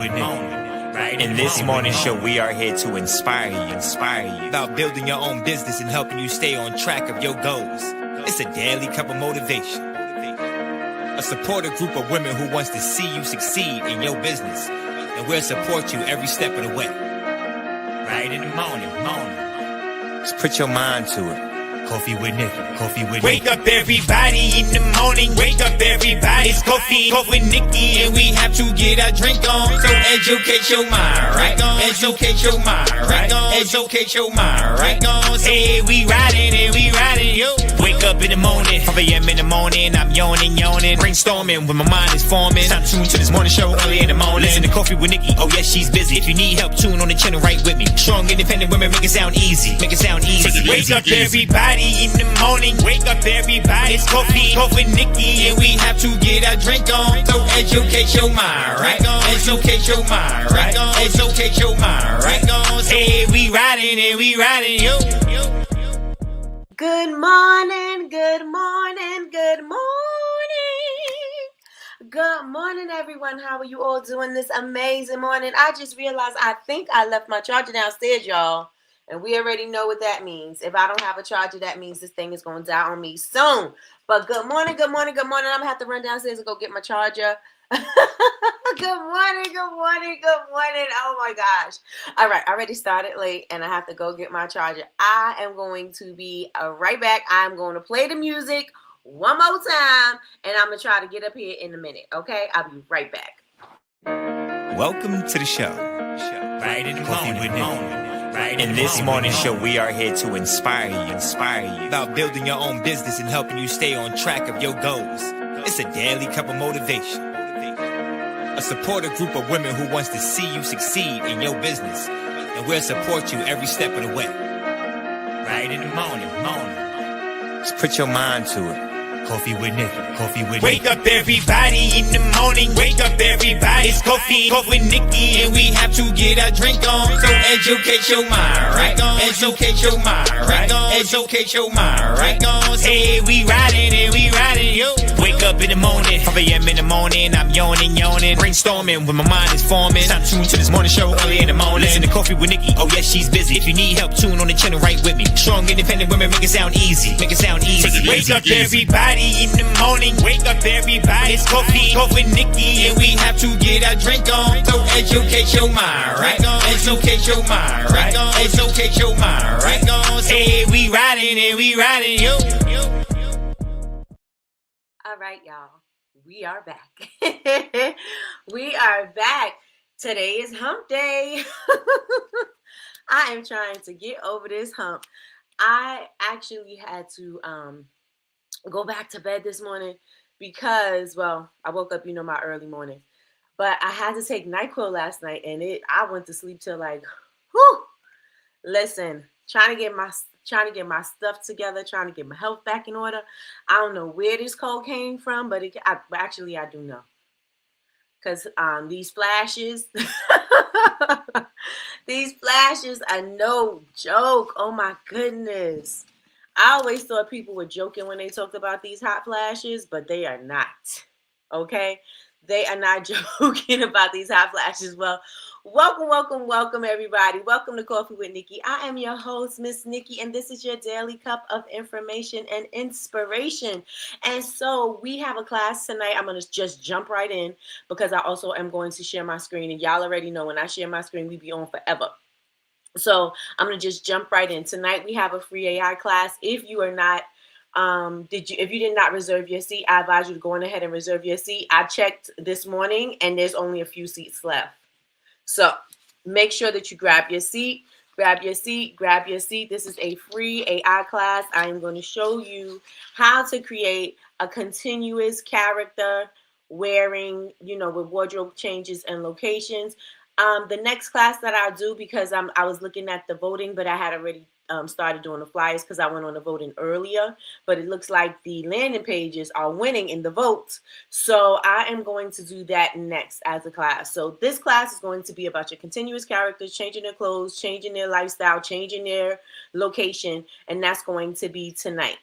In this morning show, we are here to inspire you about building your own business and helping you stay on track of your goals. It's a daily cup of motivation. A supportive group of women who wants to see you succeed in your business, and we'll support you every step of the way. Right in the morning. Just put your mind to it. Coffee with Nikkie. Wake up everybody in the morning. Wake up everybody. It's coffee with Nikkie, and we have to get our drink on. So educate your mind, right? Educate your mind, right? Educate your mind, right? Hey, we riding, yo. Wake up in the morning, 5 a.m. in the morning. I'm yawning, brainstorming when my mind is forming. Time to tune to this morning show early in the morning. Listen to Coffee with Nikkie. Oh yes, she's busy. If you need help, tune on the channel right with me. Strong, independent women, make it sound easy. Wake up everybody in the morning. Wake up everybody. It's coffee with Nikkie, and we have to get our drink on. So educate your mind, right? Educate your mind, right? Educate your mind, right? Hey, we riding, yo. Good morning, everyone. How are you all doing this amazing morning? I just realized I think I left my charger downstairs, y'all. And we already know what that means. If I don't have a charger, that means this thing is going to die on me soon. But good morning. I'm going to have to run downstairs and go get my charger. Good morning. Oh, my gosh. All right. I already started late, and I have to go get my charger. I am going to be right back. I'm going to play the music one more time, and I'm going to try to get up here in a minute. Okay? I'll be right back. Welcome to the show. Right in the morning. In this morning show, we are here to inspire you about building your own business and helping you stay on track of your goals. It's a daily cup of motivation. A supportive group of women who wants to see you succeed in your business, and we'll support you every step of the way. Right in the morning. Just put your mind to it. Coffee with Nikkie. Wake up everybody in the morning. Wake up everybody. It's coffee with Nikkie, and we have to get our drink on. So educate your mind, right? Educate your mind, right? Educate your mind, right? Hey, we riding, yo. Wake up in the morning, 5 a.m. in the morning. I'm yawning, brainstorming when my mind is forming. Time to tune to this morning show early in the morning. Listen to Coffee with Nikkie. Oh yes, she's busy. If you need help, tune on the channel right with me. Strong, independent women, make it sound easy. Wake up everybody in the morning. Wake up everybody. It's coffee with Nikkie, and we have to get our drink on. So educate your mind, right? Educate your mind, right? Educate your mind, right? Hey, we riding, yo. All right, y'all. We are back. We are back. Today is hump day. I am trying to get over this hump. I actually had to go back to bed this morning because, well, I woke up, my early morning. But I had to take NyQuil last night, and I went to sleep till like, listen, trying to get my stuff together, trying to get my health back in order. I don't know where this cold came from, but actually I do know. Because these flashes, are no joke. Oh my goodness. I always thought people were joking when they talked about these hot flashes, but they are not. Okay? They are not joking about these hot flashes. Well, welcome, everybody. Welcome to Coffee with Nikkie. I am your host, Miss Nikkie, and this is your daily cup of information and inspiration. And so we have a class tonight. I'm going to just jump right in because I also am going to share my screen. And y'all already know when I share my screen, we be on forever. So I'm going to just jump right in. Tonight we have a free AI class. If you are not, if you did not reserve your seat, I advise you to go on ahead and reserve your seat. I checked this morning and there's only a few seats left. So make sure that you grab your seat. This is a free AI class. I am going to show you how to create a continuous character wearing, with wardrobe changes and locations. The next class that I'll do, because I was looking at the voting, but I had already started doing the flyers because I went on the voting earlier, but it looks like the landing pages are winning in the votes. So I am going to do that next as a class. So this class is going to be about your continuous characters, changing their clothes, changing their lifestyle, changing their location, and that's going to be tonight.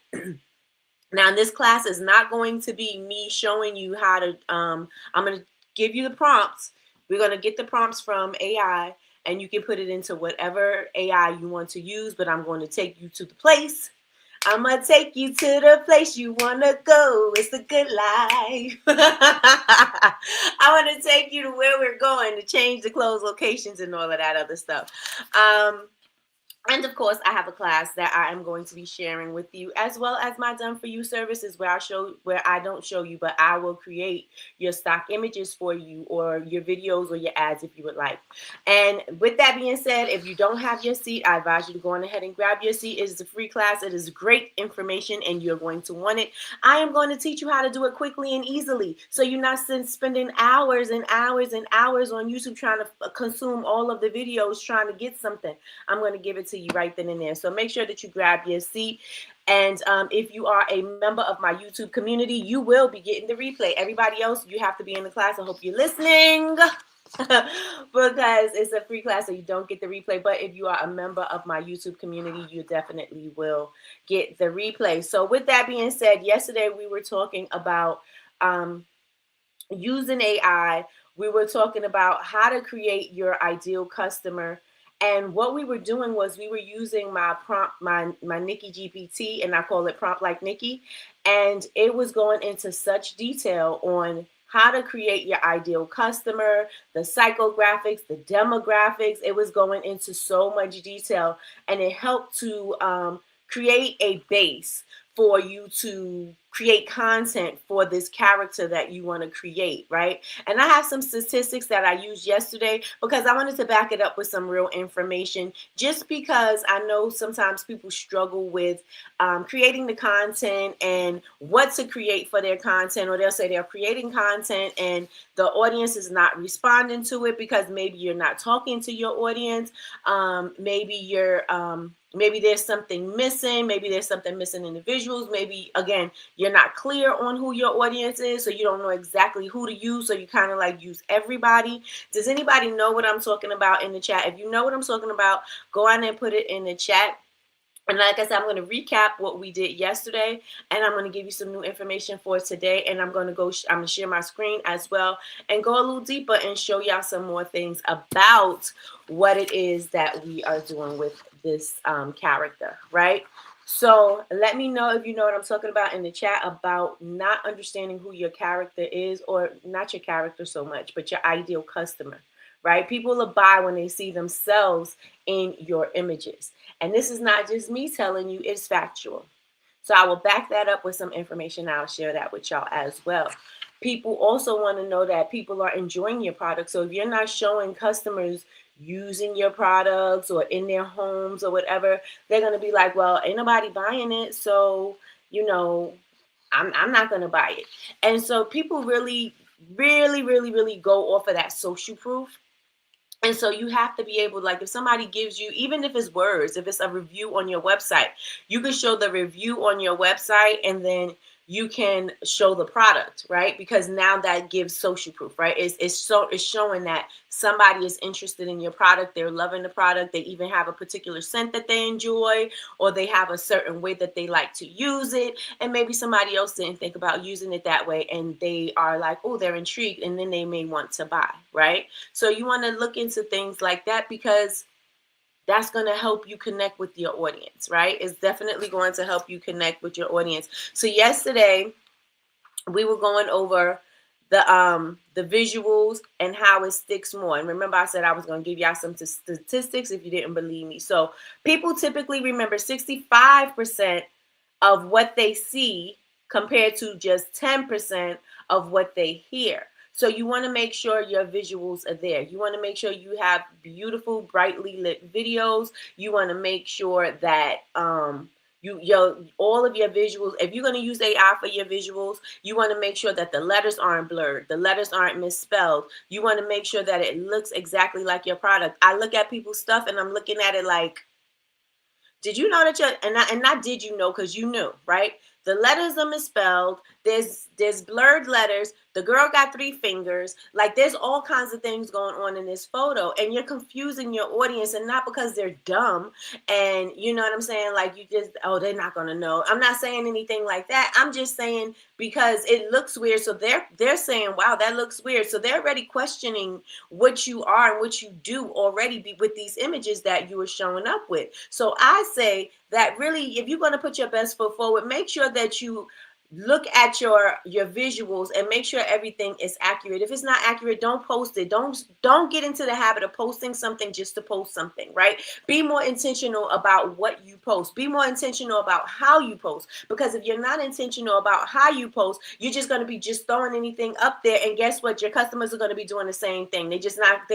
Now, this class is not going to be me showing you how to, I'm going to give you the prompts We're going to get the prompts from AI, and you can put it into whatever AI you want to use, but I'm going to take you to the place. I'm going to take you to the place you want to go. It's a good life. I want to take you to where we're going to change the clothes locations and all of that other stuff. And of course, I have a class that I am going to be sharing with you, as well as my done for you services, where I don't show you, but I will create your stock images for you, or your videos or your ads if you would like. And with that being said, if you don't have your seat, I advise you to go on ahead and grab your seat. It is a free class. It is great information, and you're going to want it. I am going to teach you how to do it quickly and easily, so you're not spending hours and hours and hours on YouTube trying to consume all of the videos trying to get something. I'm going to give it to you right then and there. So make sure that you grab your seat. And if you are a member of my YouTube community, you will be getting the replay. Everybody else, you have to be in the class. I hope you're listening because it's a free class, so you don't get the replay. But if you are a member of my YouTube community, you definitely will get the replay. So with that being said, yesterday we were talking about using AI. We were talking about how to create your ideal customer. And what we were doing was we were using my prompt, my Nikkie GPT, and I call it Prompt Like Nikkie. And it was going into such detail on how to create your ideal customer, the psychographics, the demographics. It was going into so much detail, and it helped to create a base for you to create content for this character that you want to create, right? And I have some statistics that I used yesterday because I wanted to back it up with some real information, just because I know sometimes people struggle with creating the content and what to create for their content, or they'll say they're creating content and the audience is not responding to it because maybe you're not talking to your audience. Maybe there's something missing. Maybe there's something missing in the visuals. Maybe, again, you're not clear on who your audience is, so you don't know exactly who to use, so you kind of like use everybody. Does anybody know what I'm talking about in the chat? If you know what I'm talking about, go on and put it in the chat. And like I said, I'm going to recap what we did yesterday, and I'm going to give you some new information for today. And I'm going to share my screen as well and go a little deeper and show y'all some more things about what it is that we are doing with this character, right? So let me know if you know what I'm talking about in the chat about not understanding who your character is, or not your character so much, but your ideal customer, right? People will buy when they see themselves in your images. And this is not just me telling you, it's factual. So I will back that up with some information. I'll share that with y'all as well. People also want to know that people are enjoying your product. So if you're not showing customers using your products or in their homes or whatever, they're going to be like, well, ain't nobody buying it. So, I'm not going to buy it. And so people really, really, really, really go off of that social proof. And so you have to be able, like, if somebody gives you, even if it's words, if it's a review on your website, you can show the review on your website, and then you can show the product, right? Because now that gives social proof, right? It's showing that somebody is interested in your product. They're loving the product. They even have a particular scent that they enjoy, or they have a certain way that they like to use it. And maybe somebody else didn't think about using it that way, and they are like, oh, they're intrigued, and then they may want to buy, right? So you want to look into things like that, because that's going to help you connect with your audience, right? It's definitely going to help you connect with your audience. So yesterday we were going over the visuals and how it sticks more. And remember, I said I was going to give y'all some statistics if you didn't believe me. So people typically remember 65% of what they see compared to just 10% of what they hear. So you want to make sure your visuals are there. You want to make sure you have beautiful, brightly lit videos. You want to make sure that all of your visuals, if you're going to use AI for your visuals, you want to make sure that the letters aren't blurred, the letters aren't misspelled. You want to make sure that it looks exactly like your product. I look at people's stuff and I'm looking at it like, did you know that and not did you know, because you knew, right? The letters are misspelled. There's blurred letters. The girl got 3 fingers. Like, there's all kinds of things going on in this photo, and you're confusing your audience, and not because they're dumb. And you know what I'm saying? Like, you just, oh, they're not gonna know. I'm not saying anything like that. I'm just saying because it looks weird. So they're saying, wow, that looks weird. So they're already questioning what you are and what you do already with these images that you are showing up with. So I say that really, if you're going to put your best foot forward, make sure that you look at your visuals and make sure everything is accurate. If it's not accurate, don't post it. Don't get into the habit of posting something just to post something, right? Be more intentional about what you post. Be more intentional about how you post, because if you're not intentional about how you post, you're just going to be just throwing anything up there, and guess what? Your customers are going to be doing the same thing. They're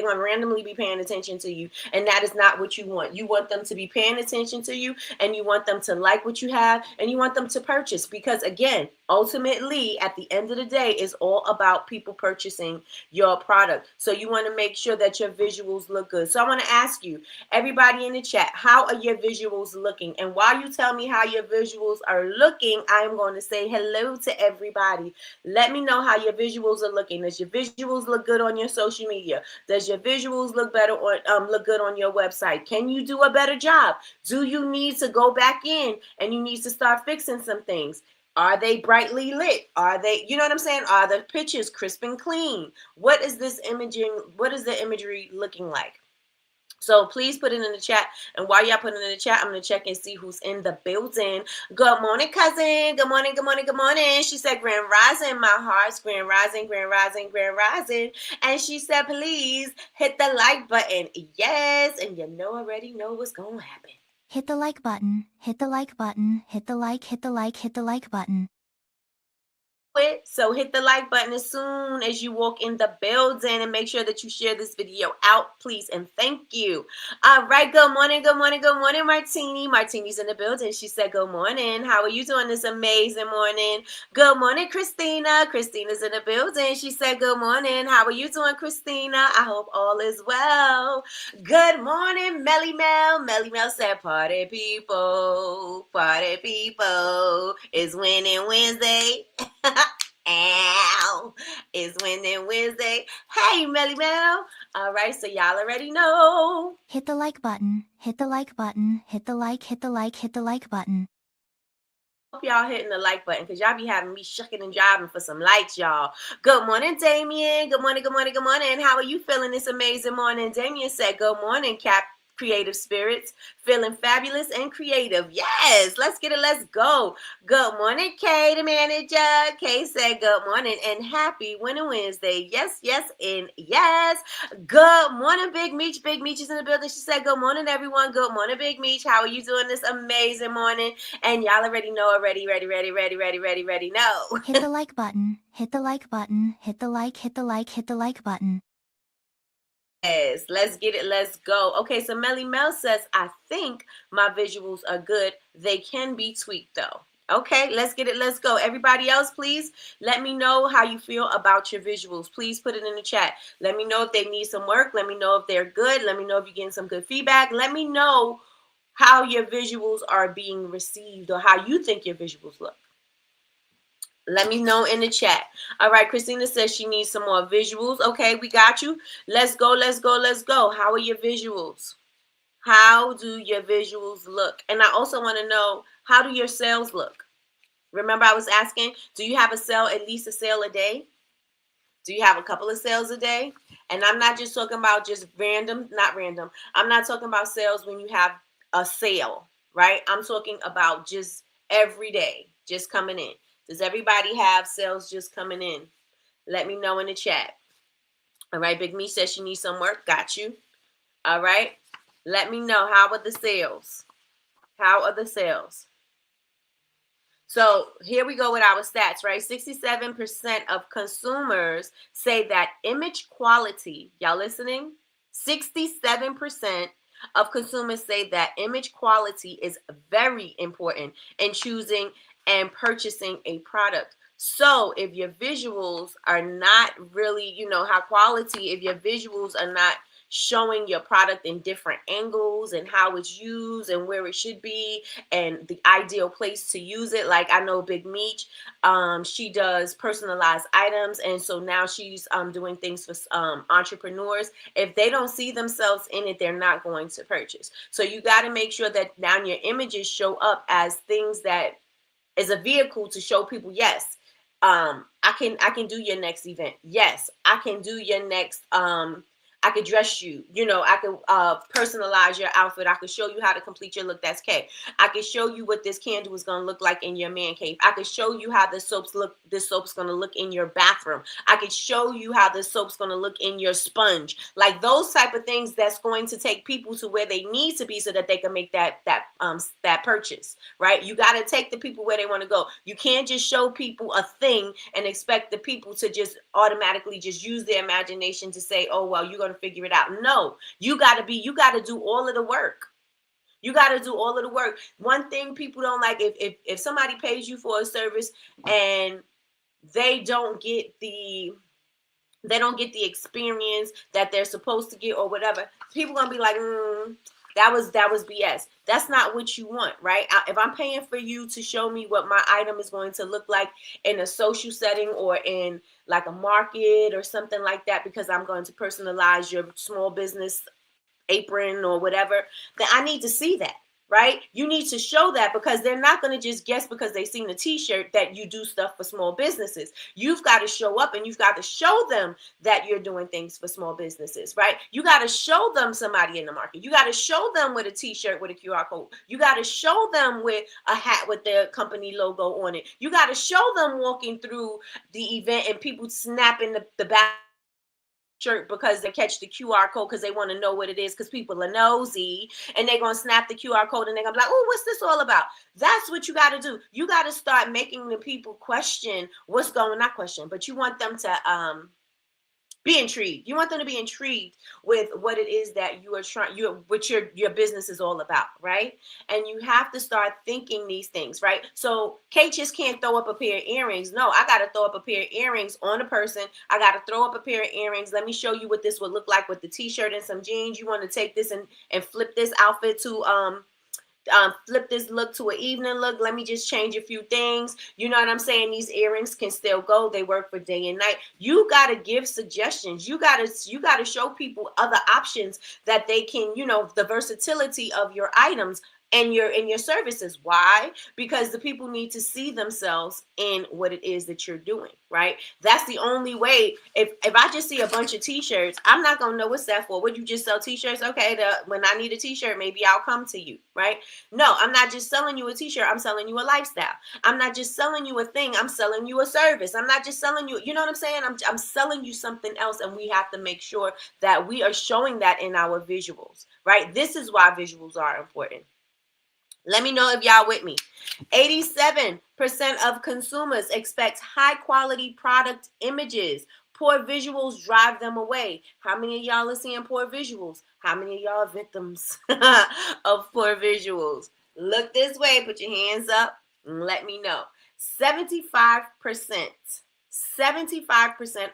going to randomly be paying attention to you, and that is not what you want. You want them to be paying attention to you, and you want them to like what you have, and you want them to purchase, because again, ultimately, at the end of the day, it's all about people purchasing your product. So you want to make sure that your visuals look good. So I want to ask you, everybody in the chat, how are your visuals looking? And while you tell me how your visuals are looking, I'm going to say hello to everybody. Let me know how your visuals are looking. Does your visuals look good on your social media? Does your visuals look better or look good on your website? Can you do a better job? Do you need to go back in and you need to start fixing some things? Are they brightly lit? Are they, you know what I'm saying? Are the pictures crisp and clean? What is this imaging? What is the imagery looking like? So please put it in the chat. And while y'all put it in the chat, I'm going to check and see who's in the building. Good morning, cousin. Good morning, good morning, good morning. She said, Grand Rising, my hearts. Grand Rising, Grand Rising, Grand Rising. And she said, please hit the like button. Yes. And you already know what's going to happen. Hit the like button, hit the like button, hit the like, hit the like, hit the like button. So hit the like button as soon as you walk in the building, and make sure that you share this video out, please, and thank you. All right, good morning, good morning, good morning, Martini. Martini's in the building. She said good morning. How are you doing this amazing morning? Good morning, Christina. Christina's in the building. She said good morning. How are you doing, Christina? I hope all is well. Good morning, Melly Mel. Melly Mel said party people, it's winning Wednesday. Ow, it's winning Wednesday. Hey, Melly Mel. All right, so y'all already know. Hit the like button, hit the like button, hit the like, hit the like, hit the like button. Hope y'all hitting the like button, because y'all be having me shucking and jiving for some likes, y'all. Good morning, Damien. Good morning, good morning, good morning. How are you feeling this amazing morning? Damien said, good morning, Creative Spirits. Feeling fabulous and creative. Yes, let's get it. Let's go. Good morning, Kay, the manager. Kay said good morning and happy winning Wednesday. Yes, yes, and yes. Good morning, Big Meech. Big Meech is in the building. She said good morning, everyone. Good morning, Big Meech. How are you doing this amazing morning? And y'all already know, ready know. Hit the like button, hit the like button, hit the like, hit the like, hit the like button. Yes, let's get it. Let's go. Okay, so Melly Mel says, I think my visuals are good. They can be tweaked though. Okay, let's get it. Let's go. Everybody else, please let me know how you feel about your visuals. Please put it in the chat. Let me know if they need some work. Let me know if they're good. Let me know if you're getting some good feedback. Let me know how your visuals are being received, or how you think your visuals look. Let me know in the chat. All right, Christina says she needs some more visuals. Okay, we got you. Let's go, let's go, let's go. How are your visuals? How do your visuals look? And I also want to know, how do your sales look? Remember, I was asking, do you have at least a sale a day? Do you have a couple of sales a day? And I'm not just talking about just not random. I'm not talking about sales when you have a sale, right? I'm talking about just every day, just coming in. Does everybody have sales just coming in? Let me know in the chat. All right, Big Me says she needs some work. Got you. All right. Let me know, how are the sales? How are the sales? So here we go with our stats, right? 67% of consumers say that image quality, y'all listening? 67% of consumers say that image quality is very important in choosing and purchasing a product. So if your visuals are not really, high quality, if your visuals are not showing your product in different angles and how it's used and where it should be and the ideal place to use it. Like I know Big Meech, she does personalized items, and so now she's doing things for entrepreneurs. If they don't see themselves in it, they're not going to purchase. So you got to make sure that now your images show up as things that is a vehicle to show people, yes, I can do your next event. Yes, I can do your next I could dress you, I could personalize your outfit. I could show you how to complete your look. That's K. I could show you what this candle is going to look like in your man cave. I could show you how this soap's going to look in your bathroom. I could show you how this soap's going to look in your sponge. Like those type of things that's going to take people to where they need to be so that they can make that purchase, right? You got to take the people where they want to go. You can't just show people a thing and expect the people to just automatically just use their imagination to say, oh, well, you're going to figure it out. No, you got to do all of the work. You got to do all of the work. One thing people don't like, if somebody pays you for a service and they don't get the experience that they're supposed to get or whatever, people gonna be like, that was BS. That's not what you want, right? If I'm paying for you to show me what my item is going to look like in a social setting or in like a market or something like that, because I'm going to personalize your small business apron or whatever, then I need to see that, right? You need to show that, because they're not going to just guess because they've seen the t-shirt that you do stuff for small businesses. You've got to show up and you've got to show them that you're doing things for small businesses, right? You got to show them somebody in the market. You got to show them with a t-shirt with a QR code. You got to show them with a hat with their company logo on it. You got to show them walking through the event and people snapping the back shirt because they catch the QR code because they want to know what it is, because people are nosy and they're going to snap the QR code and they're going to be like, oh, what's this all about? That's what you got to do. You got to start making the people question what's going, not question, but you want them to be intrigued. You want them to be intrigued with what it is that you are trying, what your business is all about, right? And you have to start thinking these things, right? So Kate just can't throw up a pair of earrings. No, I got to throw up a pair of earrings on a person. I got to throw up a pair of earrings. Let me show you what this would look like with the t-shirt and some jeans. You want to take this and flip this outfit to flip this look to an evening look. Let me just change a few things. You know what I'm saying? These earrings can still go. They work for day and night. You got to give suggestions. You got to show people other options that they can, the versatility of your items and your services. Why? Because the people need to see themselves in what it is that you're doing, right? That's the only way. If I just see a bunch of t-shirts, I'm not gonna know what's that for. Would you just sell t-shirts? Okay, when I need a t-shirt, maybe I'll come to you, right? No, I'm not just selling you a t-shirt. I'm selling you a lifestyle. I'm not just selling you a thing. I'm selling you a service. I'm not just selling you, you know what I'm saying? I'm selling you something else, and we have to make sure that we are showing that in our visuals, right? This is why visuals are important. Let me know if y'all with me. 87% of consumers expect high quality product images. Poor visuals drive them away. How many of y'all are seeing poor visuals? How many of y'all are victims of poor visuals? Look this way, put your hands up and let me know. 75%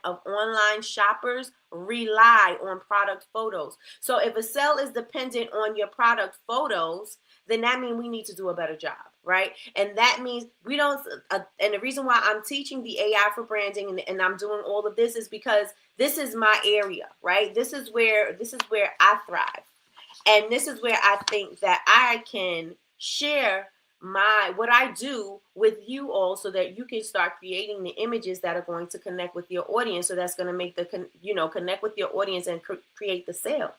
of online shoppers rely on product photos. So if a sale is dependent on your product photos, then that means we need to do a better job, right? And that means we don't, and the reason why I'm teaching the AI for branding and I'm doing all of this is because this is my area, right? This is where I thrive. And this is where I think that I can share what I do with you all so that you can start creating the images that are going to connect with your audience. So that's going to make connect with your audience and create the sale,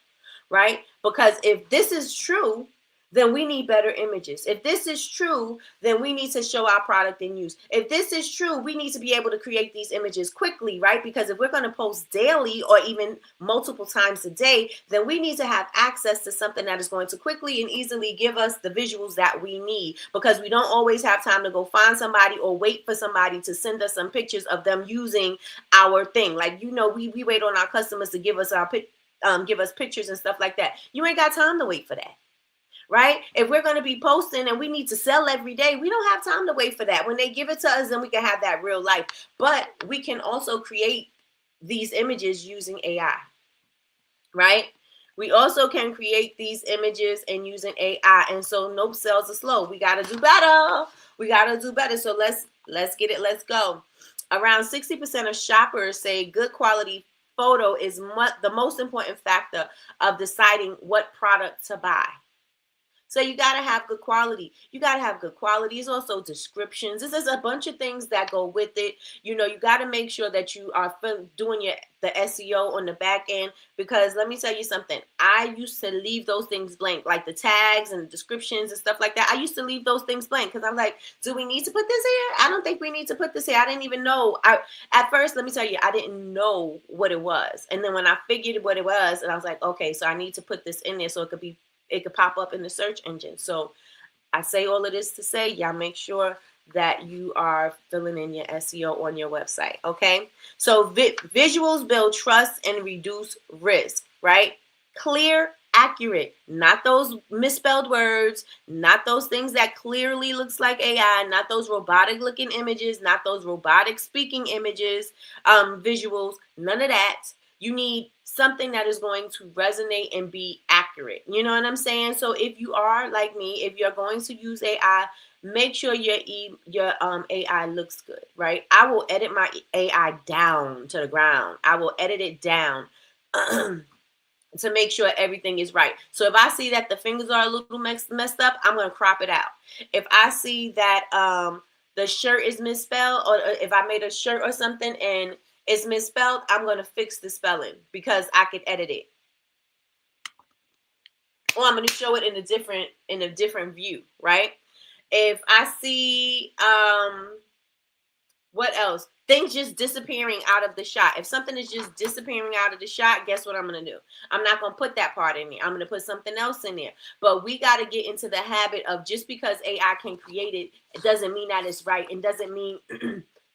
right? Because if this is true, then we need better images. If this is true, then we need to show our product in use. If this is true, we need to be able to create these images quickly, right? Because if we're going to post daily or even multiple times a day, then we need to have access to something that is going to quickly and easily give us the visuals that we need, because we don't always have time to go find somebody or wait for somebody to send us some pictures of them using our thing. Like, we wait on our customers to give us pictures and stuff like that. You ain't got time to wait for that. Right? If we're going to be posting and we need to sell every day, we don't have time to wait for that. When they give it to us, then we can have that real life. But we can also create these images using AI, right? We also can create these images and using AI. And so nope, sales are slow. We got to do better. We got to do better. So let's get it. Let's go. Around 60% of shoppers say good quality photo is the most important factor of deciding what product to buy. So you got to have good quality. You got to have good quality. It's also descriptions. This is a bunch of things that go with it. You know, you got to make sure that you are doing the SEO on the back end, because let me tell you something. I used to leave those things blank, like the tags and the descriptions and stuff like that. I used to leave those things blank because I'm like, do we need to put this here? I don't think we need to put this here. I didn't even know. At first, let me tell you, I didn't know what it was. And then when I figured what it was, and I was like, okay, so I need to put this in there so it could pop up in the search engine. So I say all of this to say, y'all make sure that you are filling in your SEO on your website, okay? So visuals build trust and reduce risk, right? Clear, accurate, not those misspelled words, not those things that clearly looks like AI, not those robotic looking images, not those robotic speaking images, visuals, none of that. You need something that is going to resonate and be accurate. You know what I'm saying? So if you are like me, if you're going to use AI, make sure your AI looks good, right? I will edit my AI down to the ground. I will edit it down to make sure everything is right. So if I see that the fingers are a little messed up, I'm going to crop it out. If I see that the shirt is misspelled, or if I made a shirt or something and it's misspelled, I'm going to fix the spelling because I can edit it. Or I'm going to show it in a different view, right? If I see what else? Things just disappearing out of the shot. If something is just disappearing out of the shot, guess what I'm going to do? I'm not going to put that part in there. I'm going to put something else in there. But we got to get into the habit of, just because AI can create it, it doesn't mean that it's right. It doesn't mean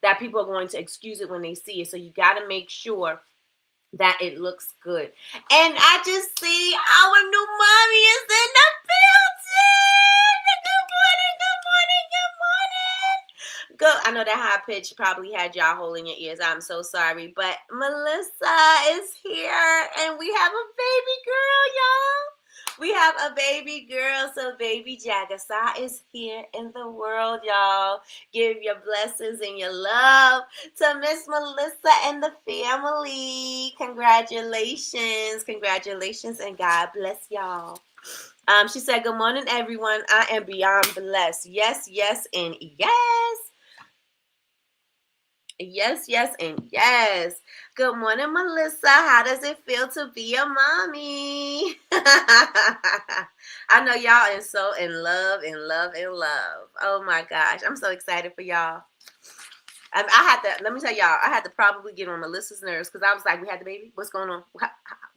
that people are going to excuse it when they see it. So you got to make sure that it looks good. And I just see our new mommy is in the building. Good morning, good morning, good morning. Good. I know that high pitch probably had y'all holding your ears. I'm so sorry. But Melissa is here and we have a baby girl, y'all. We have a baby girl. So baby Jagasa is here in the world, y'all. Give your blessings and your love to Miss Melissa and the family. Congratulations. Congratulations and God bless y'all. She said, good morning, everyone. I am beyond blessed. Yes, yes, and yes. Yes, yes, and yes. Good morning, Melissa. How does it feel to be a mommy? I know y'all are so in love, in love, in love. Oh my gosh. I'm so excited for y'all. Let me tell y'all, I had to probably get on Melissa's nerves because I was like, we had the baby. What's going on?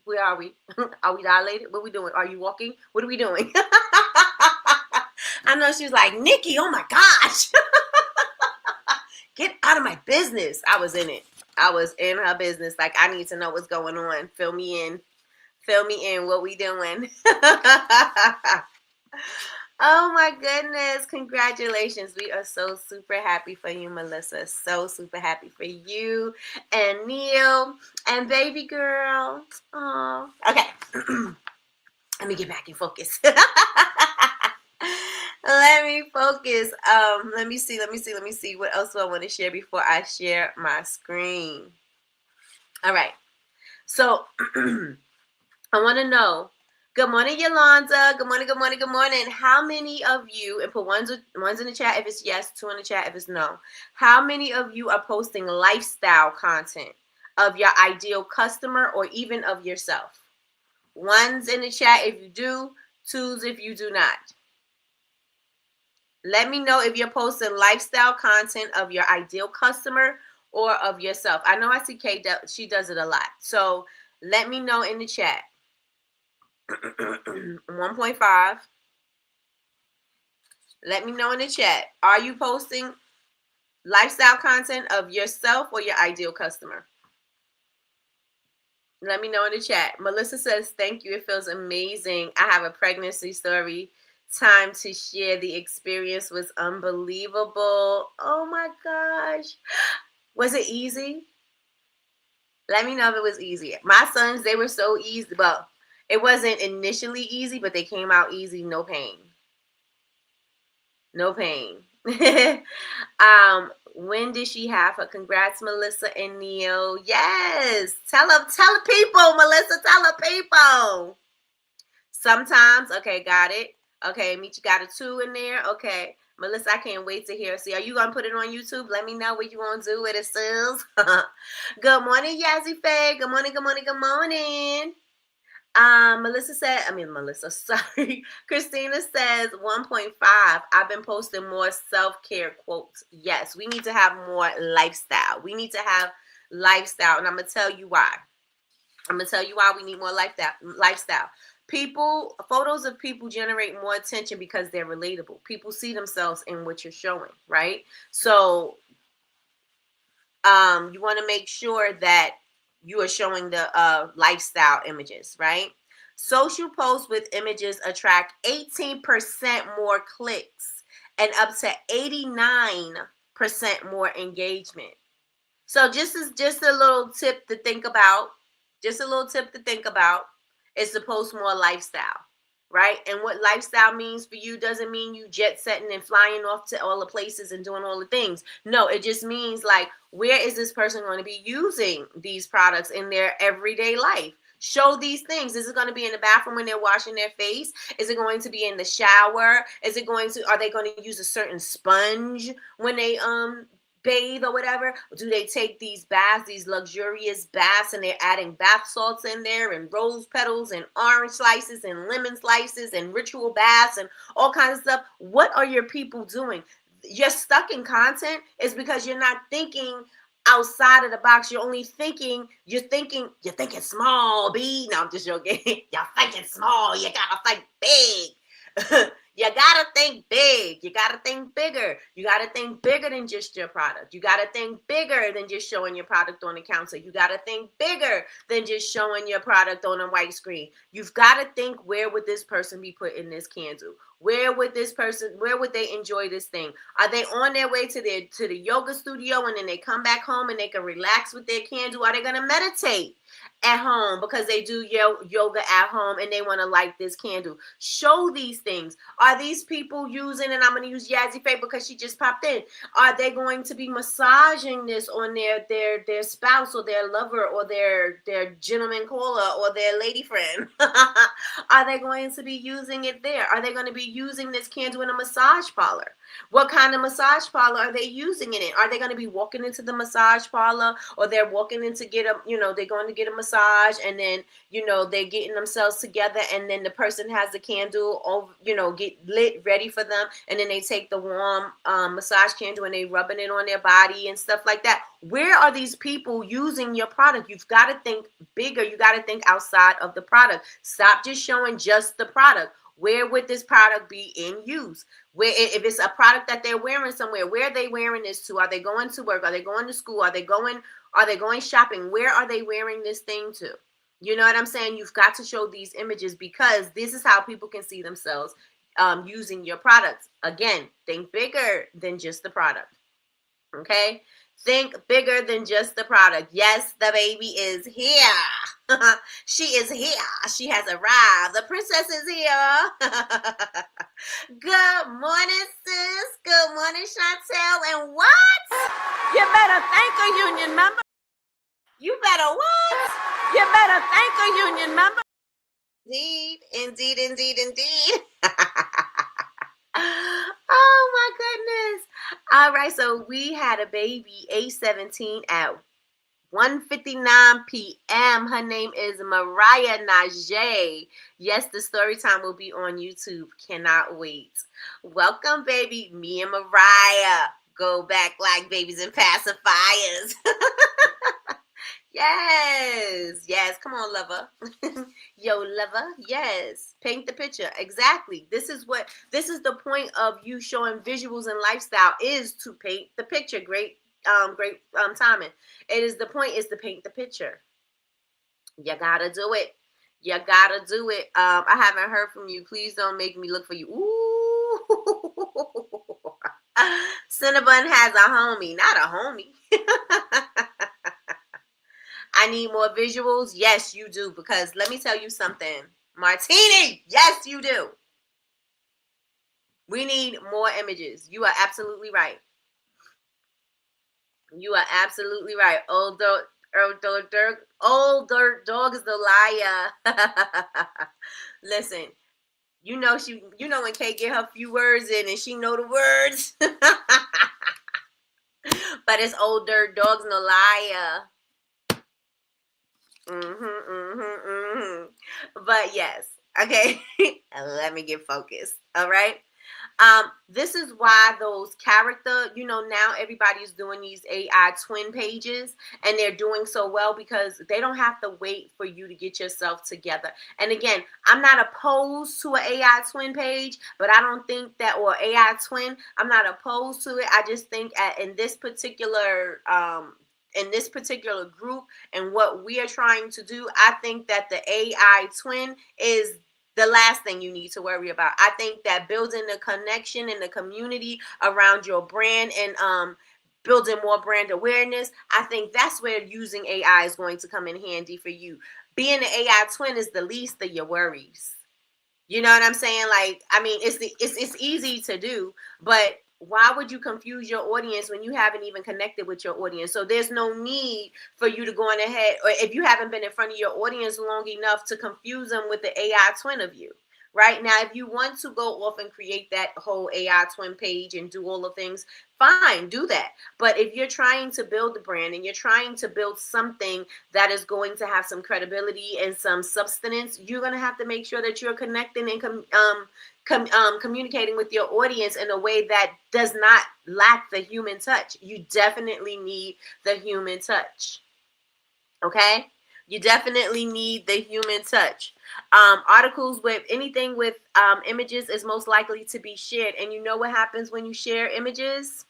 Where are we? Are we dilated? What are we doing? Are you walking? What are we doing? I know she was like, Nikki, oh my gosh. Get out of my business. I was in it. I was in her business. Like, I need to know what's going on. Fill me in. Fill me in. What we doing? Oh my goodness. Congratulations. We are so super happy for you, Melissa. So super happy for you and Neil and baby girl. Oh. Okay. Let me get back in focus. Let me focus. Let me see. What else do I want to share before I share my screen? All right. So I want to know. Good morning, Yolanda. Good morning, good morning, good morning. How many of you, and put ones in the chat if it's yes, two in the chat if it's no. How many of you are posting lifestyle content of your ideal customer or even of yourself? Ones in the chat if you do, twos if you do not. Let me know if you're posting lifestyle content of your ideal customer or of yourself. I know I see Kate, she does it a lot. So let me know in the chat. 1.5. Let me know in the chat. Are you posting lifestyle content of yourself or your ideal customer? Let me know in the chat. Melissa says, thank you. It feels amazing. I have a pregnancy story. Time to share. The experience was unbelievable. Oh my gosh. Was it easy? Let me know if it was easy. My sons, they were so easy. Well, It wasn't initially easy, but they came out easy, no pain. No pain. When did she have her? Congrats, Melissa and Neo. Yes. Tell the people, Melissa. Tell the people. Sometimes, okay, got it. Okay, Michi got a 2 in there. Okay. Melissa, I can't wait to hear. See, are you gonna put it on YouTube? Let me know what you want to do with it, sis. Good morning, Yazzie Faye. Good morning, good morning, good morning. Sorry. Christina says 1.5. I've been posting more self-care quotes. Yes, we need to have more lifestyle. We need to have lifestyle, and I'm gonna tell you why. We need more lifestyle. Photos of people generate more attention because they're relatable. People see themselves in what you're showing, right? So you want to make sure that you are showing the lifestyle images, right? Social posts with images attract 18% more clicks and up to 89% more engagement. So just a little tip to think about. Just a little tip to think about is to post more lifestyle, right? And what lifestyle means for you doesn't mean you jet setting and flying off to all the places and doing all the things. No, it just means like, where is this person going to be using these products in their everyday life? Show these things. Is it going to be in the bathroom when they're washing their face? Is it going to be in the shower? Are they going to use a certain sponge when they bathe or whatever? Do they take these baths, these luxurious baths, and they're adding bath salts in there and rose petals and orange slices and lemon slices and ritual baths and all kinds of stuff? What are your people doing? You're stuck in content is because you're not thinking outside of the box. You're thinking small, B. No, I'm just joking. You're thinking small. You gotta think big. You gotta think big. You gotta think bigger. You gotta think bigger than just your product. You gotta think bigger than just showing your product on the counter. You gotta think bigger than just showing your product on a white screen. You've got to think, where would this person be putting this candle? Where would they enjoy this thing? Are they on their way to the yoga studio and then they come back home and they can relax with their candle? Are they gonna meditate at home because they do yoga at home and they want to light this candle? Show these things. Are these people using, and I'm going to use Yazzie Faye because she just popped in, are they going to be massaging this on their spouse or their lover or their gentleman caller or their lady friend? Are they going to be using it there? Are they going to be using this candle in a massage parlor? What kind of massage parlor are they using it in? Are they going to be walking into the massage parlor, or they're walking in to they're going to get a massage, and then, they're getting themselves together, and then the person has the candle, get lit, ready for them, and then they take the warm massage candle and they rubbing it on their body and stuff like that. Where are these people using your product? You've got to think bigger. You got to think outside of the product. Stop just showing just the product. Where would this product be in use? Where, if it's a product that they're wearing somewhere, where are they wearing this to? Are they going to work? Are they going to school? Are they going shopping? Where are they wearing this thing to? You know what I'm saying? You've got to show these images because this is how people can see themselves using your products. Again, think bigger than just the product. Okay? Think bigger than just the product. Yes, the baby is here. She is here. She has arrived. The princess is here. Good morning, sis. Good morning, Chantel. And what? You better thank a union member. You better what? You better thank a union member. Indeed. Oh my goodness. All right, so we had a baby, A17, at 1:59 p.m. Her name is Mariah Najee. Yes, the story time will be on YouTube. Cannot wait. Welcome, baby. Me and Mariah go back like babies and pacifiers. Yes. Come on, lover. Yo, lover. Yes. Paint the picture. Exactly. This is the point of you showing visuals and lifestyle, is to paint the picture. Great timing. The point is to paint the picture. You gotta do it. I haven't heard from you. Please don't make me look for you. Ooh. Cinnabon has a homie, not a homie. I need more visuals. Yes, you do. Because let me tell you something. Martini, yes, you do. We need more images. You are absolutely right. You are absolutely right. Old dirt dog is the liar. Listen, you know when Kay get her few words in and she know the words. But it's old dirt dog's no liar. But yes, okay. Let me get focused. All right. This is why those character, now everybody's doing these AI twin pages, and they're doing so well because they don't have to wait for you to get yourself together. And again, I'm not opposed to an AI twin page, but I don't think that, or AI twin, I'm not opposed to it. I just think in this particular group and what we are trying to do, I think that the AI twin is the last thing you need to worry about. I think that building the connection and the community around your brand and building more brand awareness, I think that's where using AI is going to come in handy for you. Being an AI twin is the least of your worries. You know what I'm saying? Like, I mean, it's easy to do, but why would you confuse your audience when you haven't even connected with your audience? So there's no need for you to go on ahead, or if you haven't been in front of your audience long enough, to confuse them with the AI twin of you. Right now, if you want to go off and create that whole AI twin page and do all the things, fine, do that. But if you're trying to build a brand and you're trying to build something that is going to have some credibility and some substance, you're going to have to make sure that you're connecting and communicating with your audience in a way that does not lack the human touch. You definitely need the human touch. Okay? You definitely need the human touch. Articles with anything with images is most likely to be shared. And you know what happens when you share images?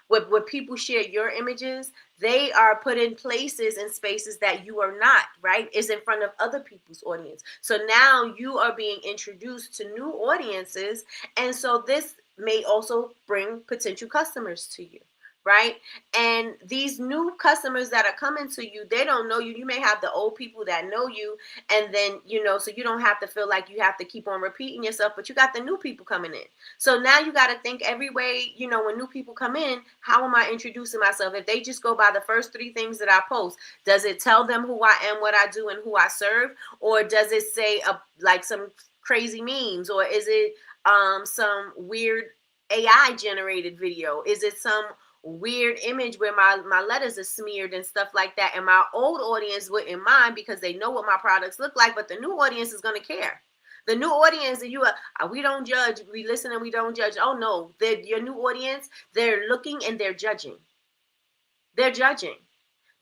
When people share your images, they are put in places and spaces that you are not, right? Is in front of other people's audience. So now you are being introduced to new audiences. And so this may also bring potential customers to you. Right? And these new customers that are coming to you, they don't know you. You may have the old people that know you, and then, so you don't have to feel like you have to keep on repeating yourself, but you got the new people coming in. So now you got to think every way, when new people come in, how am I introducing myself? If they just go by the first 3 things that I post, does it tell them who I am, what I do, and who I serve? Or does it say like some crazy memes? Or is it some weird AI generated video? Is it some weird image where my letters are smeared and stuff like that? And my old audience wouldn't mind because they know what my products look like, but the new audience is going to care. The new audience, and we don't judge, we listen and we don't judge. Oh no, your new audience, they're looking and they're judging. They're judging.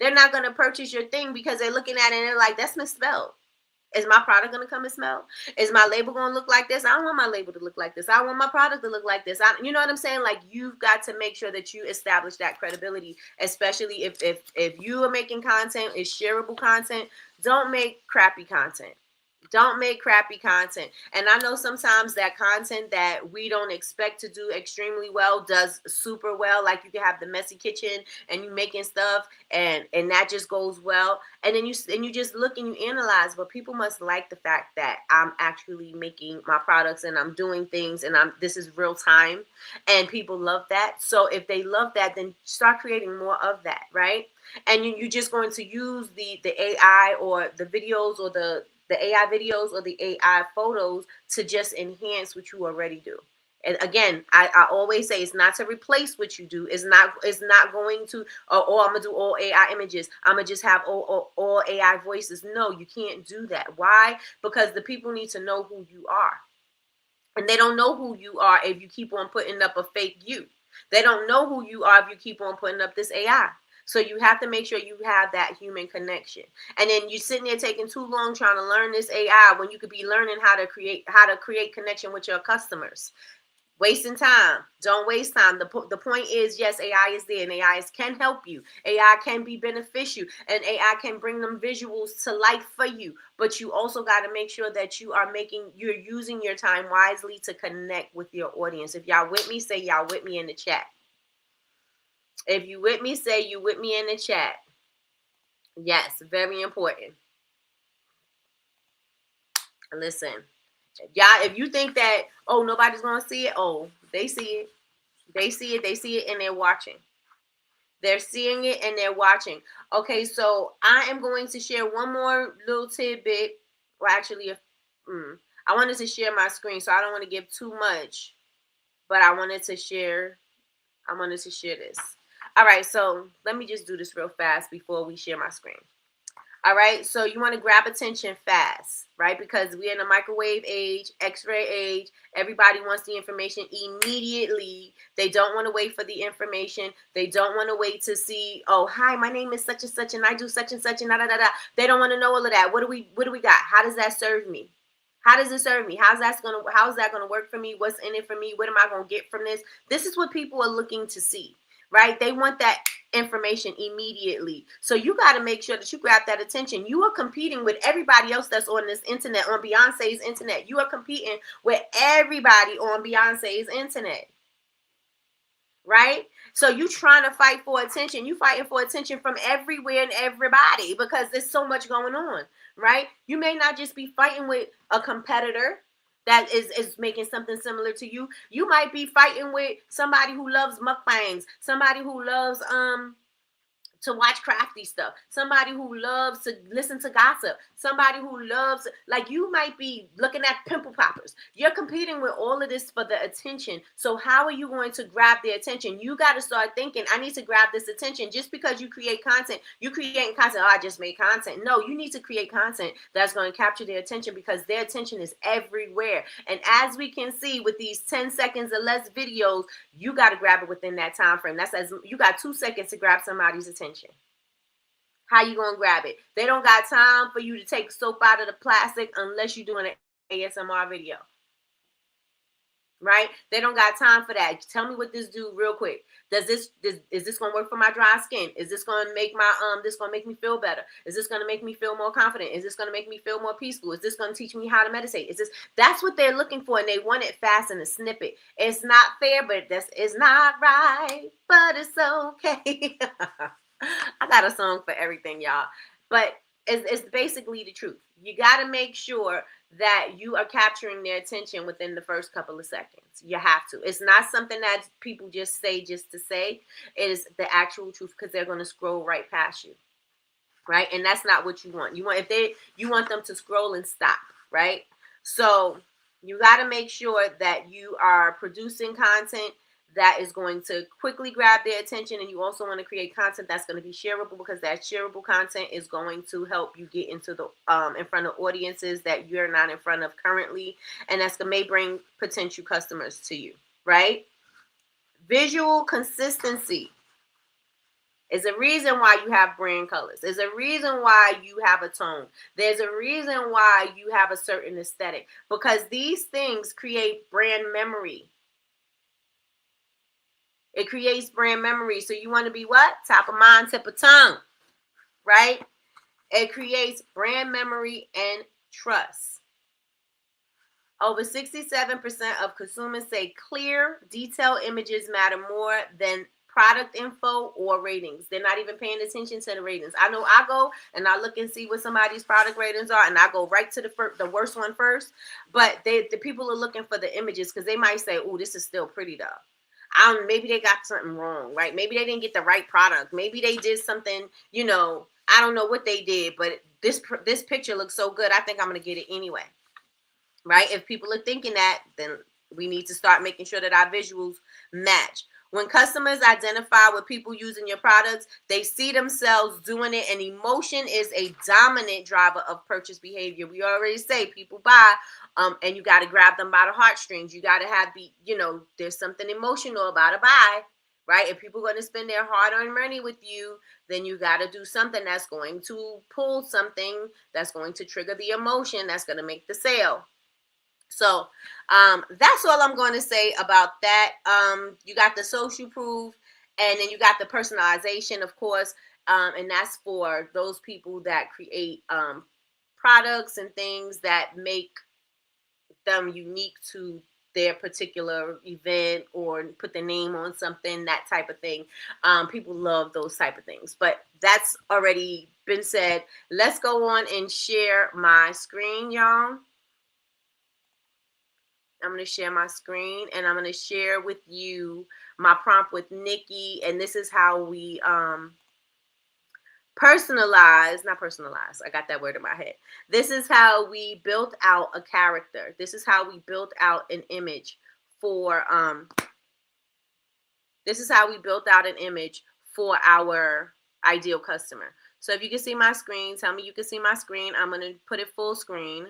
They're not going to purchase your thing because they're looking at it and they're like, that's misspelled. Is my product going to come and smell? Is my label going to look like this? I don't want my label to look like this. I want my product to look like this. You know what I'm saying? Like, you've got to make sure that you establish that credibility, especially if you are making content, it's shareable content. Don't make crappy content. Don't make crappy content. And I know sometimes that content that we don't expect to do extremely well does super well. Like, you can have the messy kitchen and you making stuff and that just goes well. And then you just look and you analyze, but people must like the fact that I'm actually making my products and I'm doing things and this is real time, and people love that. So if they love that, then start creating more of that, right? And you're just going to use the AI or the videos or the AI videos or the AI photos to just enhance what you already do. And again, I always say it's not to replace what you do. It's not going to, I'm gonna do all AI images. I'm gonna just have all AI voices. No, you can't do that. Why? Because the people need to know who you are. And they don't know who you are if you keep on putting up a fake you. They don't know who you are if you keep on putting up this AI. So you have to make sure you have that human connection. And then you're sitting there taking too long trying to learn this AI when you could be learning how to create connection with your customers. Wasting time. Don't waste time. The point is, yes, AI is there and AI can help you. AI can be beneficial and AI can bring them visuals to life for you. But you also got to make sure that you're using your time wisely to connect with your audience. If y'all with me, say y'all with me in the chat. If you with me, say you with me in the chat. Yes, very important. Listen, y'all, if you think that, oh, nobody's going to see it, oh, they see it. They see it. They see it, and they're watching. They're seeing it, and they're watching. Okay, so I am going to share one more little tidbit. Well, actually, I wanted to share my screen, so I don't want to give too much, but I wanted to share this. All right, so let me just do this real fast before we share my screen. All right, so you want to grab attention fast, right? Because we're in a microwave age, x-ray age. Everybody wants the information immediately. They don't want to wait for the information. They don't want to wait to see, oh, hi, my name is such and such, and I do such and such, and da da da da. They don't want to know all of that. What do we got? How does that serve me? How does it serve me? How is that gonna work for me? What's in it for me? What am I gonna get from this? This is what people are looking to see, right? They want that information immediately. So you got to make sure that you grab that attention. You are competing with everybody else that's on this internet, on Beyonce's internet. You are competing with everybody on Beyonce's internet, right? So you trying to fight for attention. You fighting for attention from everywhere and everybody because there's so much going on, right? You may not just be fighting with a competitor that is making something similar to you. You might be fighting with somebody who loves mukbangs, somebody who loves to watch crafty stuff, somebody who loves to listen to gossip, somebody who loves, like, you might be looking at pimple poppers. You're competing with all of this for the attention. So how are you going to grab their attention? You got to start thinking, I need to grab this attention. Just because you create content, you creating content, oh, I just made content. No, you need to create content that's going to capture their attention because their attention is everywhere. And as we can see with these 10 seconds or less videos, you got to grab it within that time frame. That's as you got 2 seconds to grab somebody's attention. How you gonna grab it? They don't got time for you to take soap out of the plastic unless you're doing an ASMR video, right? They don't got time for that. Tell me what this do real quick. Is this gonna work for my dry skin? Is this gonna make my this gonna make me feel better? Is this gonna make me feel more confident? Is this gonna make me feel more peaceful? Is this gonna teach me how to meditate? That's what they're looking for, and they want it fast in a snippet. It's not fair, but it's not right, but it's okay. I got a song for everything, y'all. But it's basically the truth. You got to make sure that you are capturing their attention within the first couple of seconds. You have to. It's not something that people just say just to say. It is the actual truth because they're going to scroll right past you, right? And that's not what you want. You want them to scroll and stop, right? So you got to make sure that you are producing content that is going to quickly grab their attention, and you also want to create content that's going to be shareable because that shareable content is going to help you get into the in front of audiences that you're not in front of currently, and that's may bring potential customers to you, right? Visual consistency is a reason why you have brand colors. There's a reason why you have a tone. There's a reason why you have a certain aesthetic because these things create brand memory. It creates brand memory. So you want to be what? Top of mind, tip of tongue, right? It creates brand memory and trust. Over 67% of consumers say clear, detailed images matter more than product info or ratings. They're not even paying attention to the ratings. I know I go and I look and see what somebody's product ratings are, and I go right to the worst one first. But the people are looking for the images because they might say, oh, this is still pretty though. Maybe they got something wrong, right? Maybe they didn't get the right product. Maybe they did something, I don't know what they did, but this picture looks so good. I think I'm going to get it anyway, right? If people are thinking that, then we need to start making sure that our visuals match. When customers identify with people using your products, they see themselves doing it, and emotion is a dominant driver of purchase behavior. We already say people buy, and you got to grab them by the heartstrings. You got to there's something emotional about a buy, right? If people are going to spend their hard-earned money with you, then you got to do something that's going to pull something that's going to trigger the emotion that's going to make the sale. So that's all I'm going to say about that. You got the social proof, and then you got the personalization, of course, and that's for those people that create products and things that make them unique to their particular event or put the name on something, that type of thing. People love those type of things, but that's already been said. Let's go on and share my screen, y'all. I'm going to share my screen, and I'm going to share with you my prompt with Nikki. And this is how we not personalize. I got that word in my head. This is how we built out a character. This is how we built out an image for this is how we built out an image for our ideal customer. So if you can see my screen, tell me you can see my screen. I'm going to put it full screen.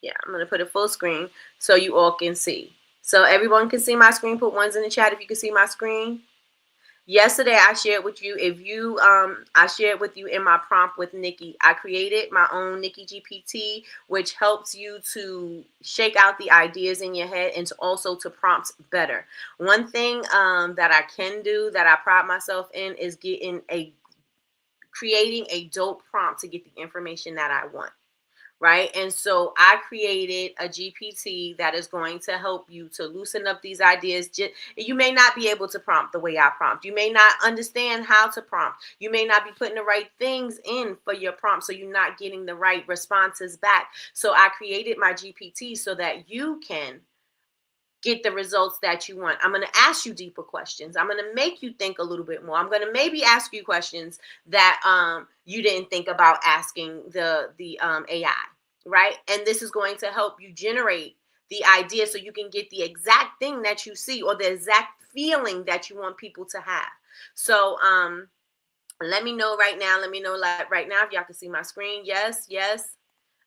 Yeah, I'm going to put it full screen so you all can see. So everyone can see my screen. Put ones in the chat if you can see my screen. Yesterday, I shared with you, I shared with you in my prompt with Nikki, I created my own Nikkie GPT, which helps you to shake out the ideas in your head and to also to prompt better. One thing that I can do that I pride myself in is creating a dope prompt to get the information that I want. Right. And so I created a GPT that is going to help you to loosen up these ideas. You may not be able to prompt the way I prompt. You may not understand how to prompt. You may not be putting the right things in for your prompt. So you're not getting the right responses back. So I created my GPT so that you can get the results that you want. I'm going to ask you deeper questions. I'm going to make you think a little bit more. I'm going to maybe ask you questions that you didn't think about asking the AI, right? And this is going to help you generate the idea so you can get the exact thing that you see or the exact feeling that you want people to have. So let me know right now. Let me know right now if y'all can see my screen. Yes, yes.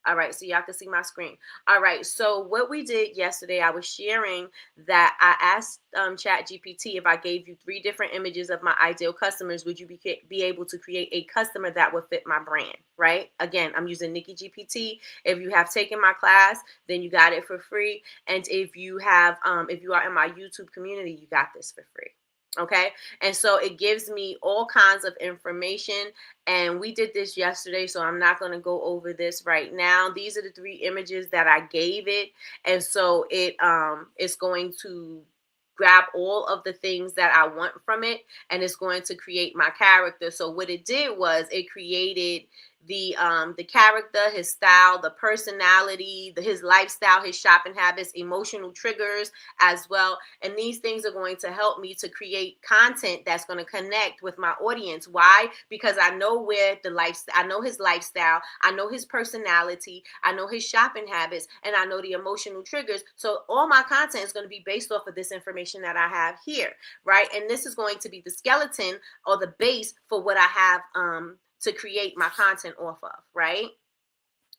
All right, so y'all can see my screen. All right, so what we did yesterday, I was sharing that I asked ChatGPT if I gave you 3 different images of my ideal customers, would you be able to create a customer that would fit my brand, right? Again, I'm using Nikkie GPT. If you have taken my class, then you got it for free. And if you are in my YouTube community, you got this for free. Okay, and so it gives me all kinds of information, and we did this yesterday, so I'm not going to go over this right now. These are the 3 images that I gave it, and so it's going to grab all of the things that I want from it, and it's going to create my character. So what it did was it created the character, his style, the personality, his lifestyle, his shopping habits, emotional triggers as well. And these things are going to help me to create content that's going to connect with my audience. Why? Because I know I know his lifestyle, I know his personality, I know his shopping habits, and I know the emotional triggers. So all my content is going to be based off of this information that I have here, right? And this is going to be the skeleton or the base for what I have to create my content off of, right?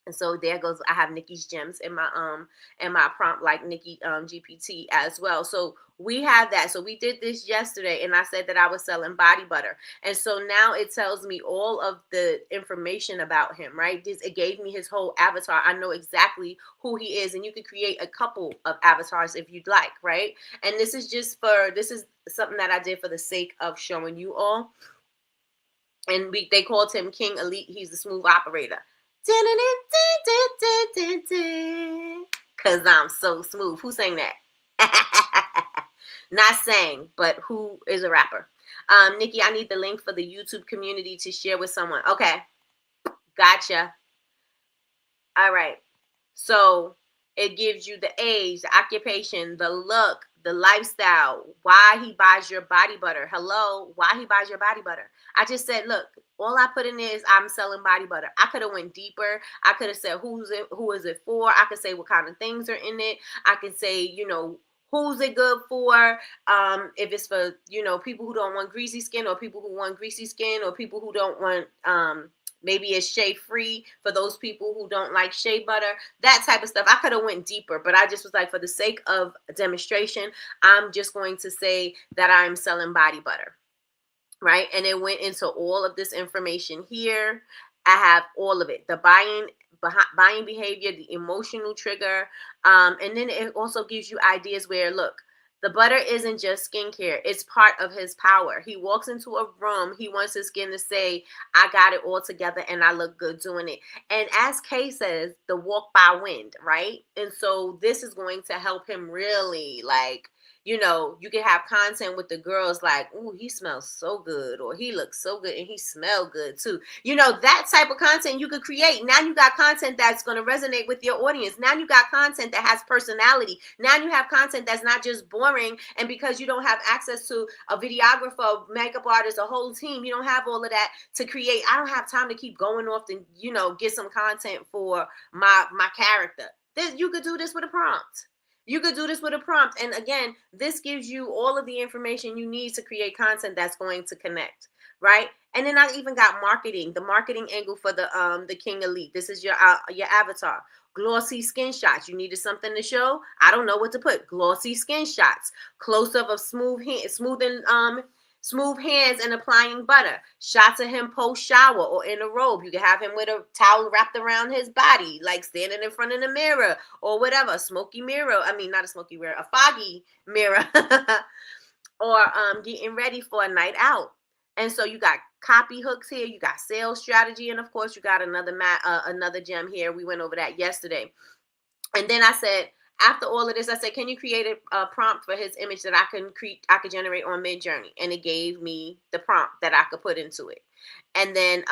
And so there goes, I have Nikkie's gems in my prompt, like Nikkie GPT as well. So we have that. So we did this yesterday, and I said that I was selling body butter. And so now it tells me all of the information about him, right? It gave me his whole avatar. I know exactly who he is, and you can create a couple of avatars if you'd like, right? And this is something that I did for the sake of showing you all. And they called him King Elite. He's the smooth operator. Because I'm so smooth. Who sang that? Not sang, but who is a rapper? Nikki, I need the link for the YouTube community to share with someone. Okay. Gotcha. All right. So it gives you the age, the occupation, the look, the lifestyle, why he buys your body butter. Hello, why he buys your body butter. I just said, look, all I put in there is I'm selling body butter. I could have went deeper. I could have said, who is it for? I could say what kind of things are in it. I can say, who's it good for? If it's for, people who don't want greasy skin, or people who want greasy skin, or people who don't want, maybe it's shea free for those people who don't like shea butter, that type of stuff. I could have went deeper, but I just was like, for the sake of a demonstration, I'm just going to say that I'm selling body butter, right? And it went into all of this information here. I have all of it, the buying behavior, the emotional trigger, and then it also gives you ideas where, look, the butter isn't just skincare. It's part of his power. He walks into a room. He wants his skin to say, I got it all together and I look good doing it. And as Kay says, the walk by wind, right? And so this is going to help him really You know, you can have content with the girls like, ooh, he smells so good, or he looks so good and he smelled good too. You know, that type of content you could create. Now you got content that's going to resonate with your audience. Now you got content that has personality. Now you have content that's not just boring. And because you don't have access to a videographer, makeup artist, a whole team, you don't have all of that to create. I don't have time to keep going off and, you know, get some content for my character. You could do this with a prompt. You could do this with a prompt. And again, this gives you all of the information you need to create content that's going to connect, right? And then I even got marketing, the marketing angle for the King Elite. This is your avatar. Glossy skin shots. You needed something to show? I don't know what to put. Glossy skin shots. Close up of smooth hands and applying butter. Shots of him post shower or in a robe. You can have him with a towel wrapped around his body, like standing in front of the mirror or whatever. Smoky mirror. I mean, not a smoky mirror, a foggy mirror. Or getting ready for a night out. And so you got copy hooks here, you got sales strategy, and of course you got another gem here. We went over that yesterday. And then I said, after all of this, I said, can you create a prompt for his image that I could generate on Midjourney? And it gave me the prompt that I could put into it. And then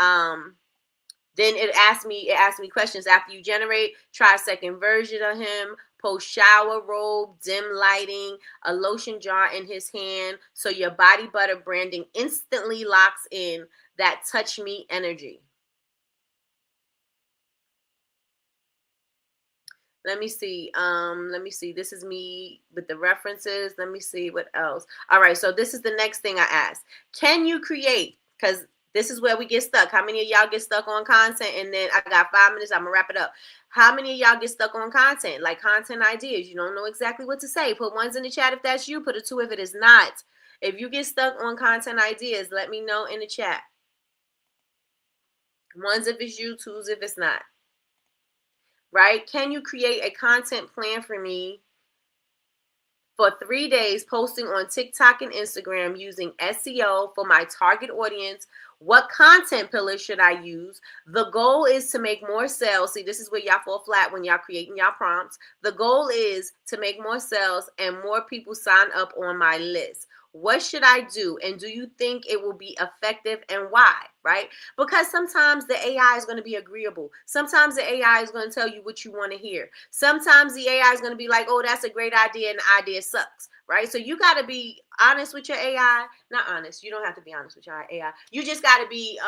it asked me questions. After you generate, try a second version of him, post shower robe, dim lighting, a lotion jar in his hand, so your body butter branding instantly locks in that touch me energy. Let me see. This is me with the references. Let me see what else. All right, so this is the next thing I asked. Can you create? Because this is where we get stuck. How many of y'all get stuck on content? And then I got 5 minutes. I'm going to wrap it up. How many of y'all get stuck on content? Like content ideas. You don't know exactly what to say. Put ones in the chat if that's you. Put a 2 if it is not. If you get stuck on content ideas, let me know in the chat. Ones if it's you, 2s if it's not. Right? Can you create a content plan for me for 3 days, posting on TikTok and Instagram using SEO for my target audience? What content pillars should I use? The goal is to make more sales. See, this is where y'all fall flat when y'all creating y'all prompts. The goal is to make more sales and more people sign up on my list. What should I do? And do you think it will be effective, and why? Right? Because sometimes the AI is going to be agreeable. Sometimes the AI is going to tell you what you want to hear. Sometimes the AI is going to be like, oh, that's a great idea, and the idea sucks. Right? So you got to be honest with your AI. Not honest. You don't have to be honest with your AI. You just got to be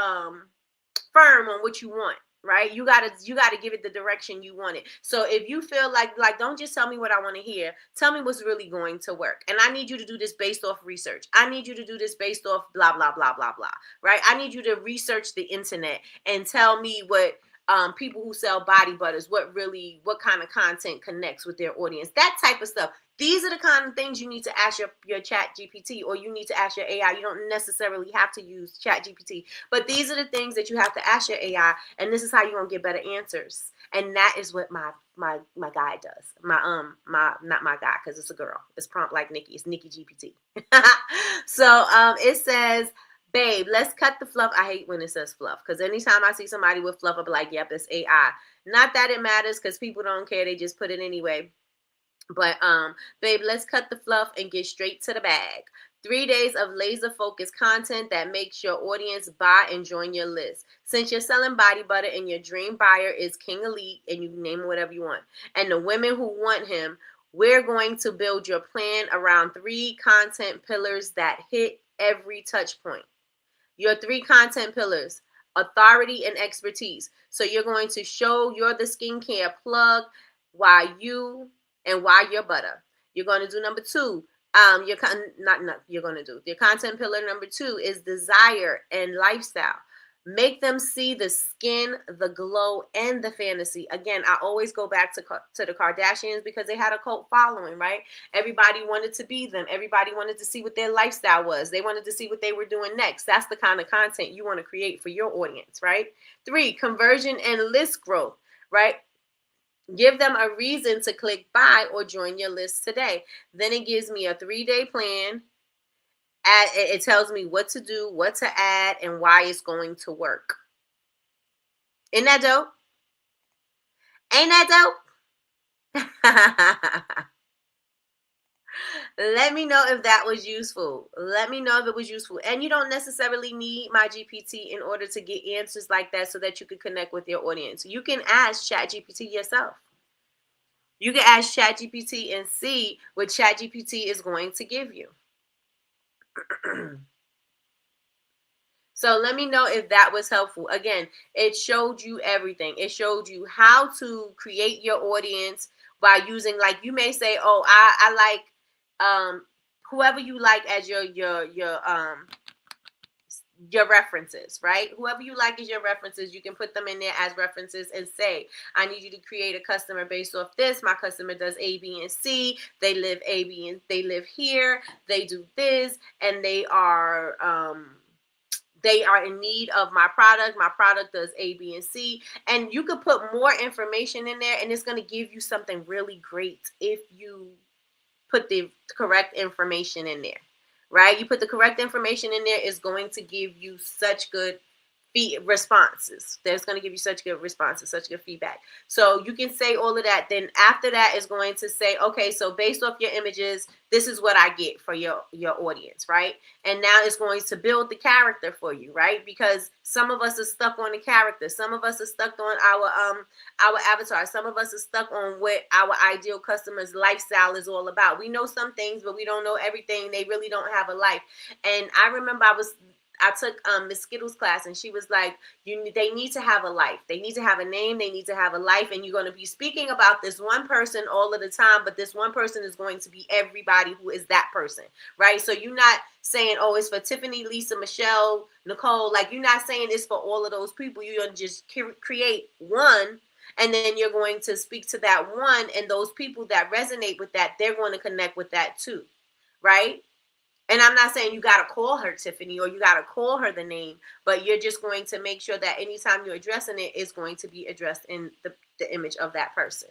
firm on what you want. Right? You gotta give it the direction you want it. So if you feel like don't just tell me what I want to hear. Tell me what's really going to work. And I need you to do this based off research. I need you to do this based off blah blah blah blah blah. Right? I need you to research the internet and tell me what people who sell body butters, what kind of content connects with their audience. That type of stuff. These are the kind of things you need to ask your chat GPT, or you need to ask your AI. You don't necessarily have to use chat GPT, but these are the things that you have to ask your AI, and this is how you're going to get better answers. And that is what my guy does. Not my guy, because it's a girl. It's prompt like Nikki. It's Nikkie GPT. So it says, babe, let's cut the fluff. I hate when it says fluff, because anytime I see somebody with fluff, I'll be like, yep, it's AI. Not that it matters, because people don't care. They just put it anyway. But babe, let's cut the fluff and get straight to the bag. 3 days of laser focused content that makes your audience buy and join your list. Since you're selling body butter and your dream buyer is King Elite, and you can name whatever you want, and the women who want him, we're going to build your plan around 3 content pillars that hit every touch point. Your 3 content pillars: authority and expertise. So you're going to show you're the skincare plug, why your butter. You're going to do number 2. Your content pillar number 2 is desire and lifestyle. Make them see the skin, the glow, and the fantasy. Again, I always go back to the Kardashians, because they had a cult following, right? Everybody wanted to be them. Everybody wanted to see what their lifestyle was. They wanted to see what they were doing next. That's the kind of content you want to create for your audience, right? 3, conversion and list growth, right? Give them a reason to click buy or join your list today. Then it gives me a 3-day plan. It tells me what to do, what to add, and why it's going to work. Isn't that dope? Ain't that dope? Let me know if that was useful. Let me know if it was useful. And you don't necessarily need my GPT in order to get answers like that so that you can connect with your audience. You can ask ChatGPT yourself. You can ask ChatGPT and see what ChatGPT is going to give you. So let me know if that was helpful. Again, it showed you everything. It showed you how to create your audience by using, like, you may say, oh, I like whoever you like as your references, right? Whoever you like as your references, you can put them in there as references and say, I need you to create a customer based off this. My customer does A, B, and C. They live A, B, and they live here. They do this, and they are in need of my product. My product does A, B, and C. And you could put more information in there, and it's going to give you something really great if you put the correct information in there, right? You put the correct information in there, it's going to give you such good responses. There's going to give you such good responses, such good feedback. So you can say all of that. Then after that is going to say, okay, so based off your images, this is what I get for your audience, right? And now it's going to build the character for you, right? Because some of us are stuck on the character. Some of us are stuck on our avatar. Some of us are stuck on what our ideal customer's lifestyle is all about. We know some things, but we don't know everything. They really don't have a life. And I remember I took Miss Skittles' class, and she was like, they need to have a life. They need to have a name. They need to have a life. And you're going to be speaking about this one person all of the time, but this one person is going to be everybody who is that person, right? So you're not saying, oh, it's for Tiffany, Lisa, Michelle, Nicole. Like, you're not saying it's for all of those people. You're going to just create one, and then you're going to speak to that one, and those people that resonate with that, they're going to connect with that too, right? And I'm not saying you got to call her Tiffany or you got to call her the name, but you're just going to make sure that anytime you're addressing it, it's going to be addressed in the image of that person,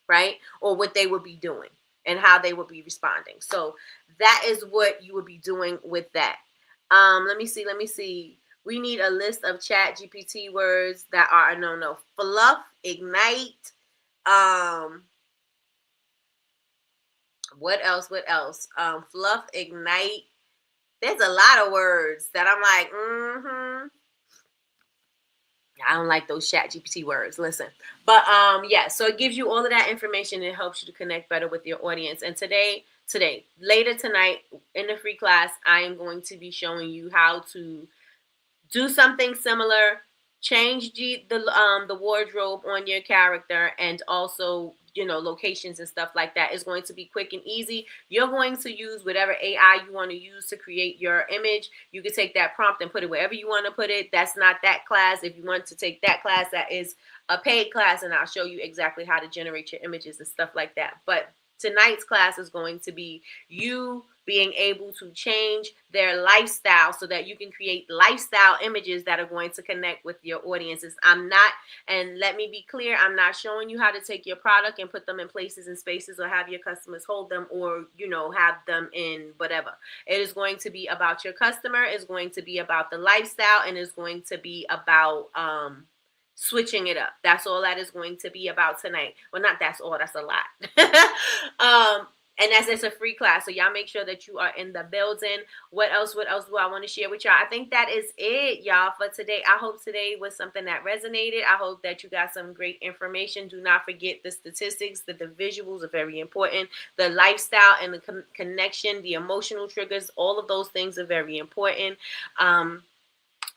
right? Or what they would be doing and how they would be responding. So that is what you would be doing with that. Let me see. We need a list of Chat GPT words that are no. Fluff, ignite. What else? Fluff, ignite. There's a lot of words that I'm like, I don't like those Chat GPT words. Listen. But yeah, so it gives you all of that information and it helps you to connect better with your audience. And later tonight in the free class, I am going to be showing you how to do something similar, change the wardrobe on your character, and also, locations and stuff like that. Is going to be quick and easy. You're going to use whatever AI you want to use to create your image. You can take that prompt and put it wherever you want to put it. That's not that class. If you want to take that class, that is a paid class, and I'll show you exactly how to generate your images and stuff like that. But tonight's class is going to be you being able to change their lifestyle so that you can create lifestyle images that are going to connect with your audiences. And let me be clear, I'm not showing you how to take your product and put them in places and spaces or have your customers hold them or, have them in whatever. It is going to be about your customer. It's going to be about the lifestyle, and it's going to be about, switching it up. That's all that is going to be about tonight. Well, not that's all, that's a lot. And it's a free class. So y'all make sure that you are in the building. What else do I want to share with y'all? I think that is it, y'all, for today. I hope today was something that resonated. I hope that you got some great information. Do not forget the statistics, the visuals are very important. The lifestyle and the connection, the emotional triggers, all of those things are very important.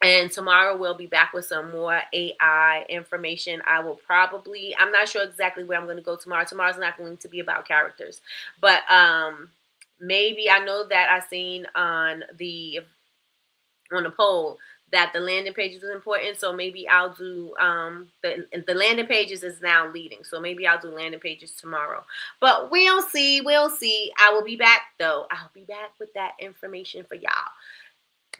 And tomorrow we'll be back with some more AI information. I'm not sure exactly where I'm going to go tomorrow. Tomorrow's not going to be about characters. But maybe, I know that I seen on the poll that the landing pages was important. So maybe I'll do the landing pages is now leading. So maybe I'll do landing pages tomorrow. But we'll see. I will be back though. I'll be back with that information for y'all.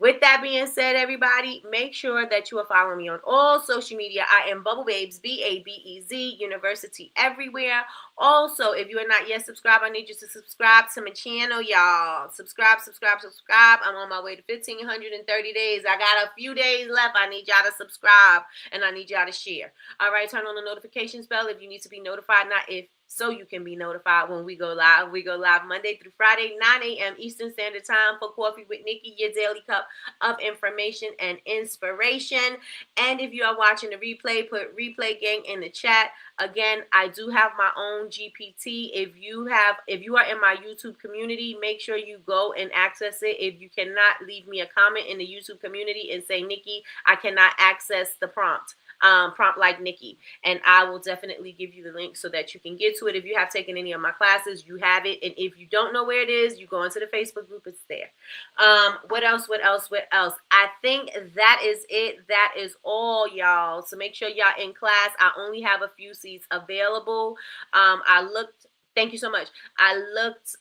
With that being said, everybody, make sure that you are following me on all social media. I am Bubble Babes, BABEZ, University everywhere. Also, if you are not yet subscribed, I need you to subscribe to my channel, y'all. Subscribe. I'm on my way to 1,530 days. I got a few days left. I need y'all to subscribe, and I need y'all to share. All right, turn on the notifications bell if you need to be notified. so you can be notified when we go live. We go live Monday through Friday, 9 a.m. Eastern Standard Time for Coffee with Nikki, your daily cup of information and inspiration. And if you are watching the replay, put replay gang in the chat. Again, I do have my own GPT. If you are in my YouTube community, make sure you go and access it. If you cannot, leave me a comment in the YouTube community and say, Nikki, I cannot access the prompt like Nikki, and I will definitely give you the link so that you can get to it. If you have taken any of my classes, you have it, and if you don't know where it is, you go into the Facebook group, it's there. What else? I think that is it. That is all, y'all. So make sure y'all in class. I only have a few seats available. Thank you so much. I looked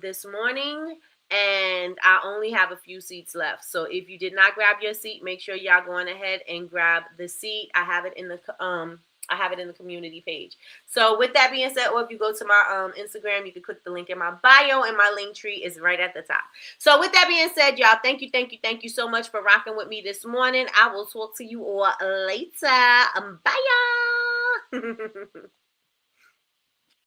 this morning, and I only have a few seats left. So if you did not grab your seat, make sure y'all going ahead and grab the seat. I have it in the community page. So with that being said, or if you go to my Instagram, you can click the link in my bio, and my link tree is right at the top. So with that being said, y'all, thank you so much for rocking with me this morning. I will talk to you all later. Bye, y'all.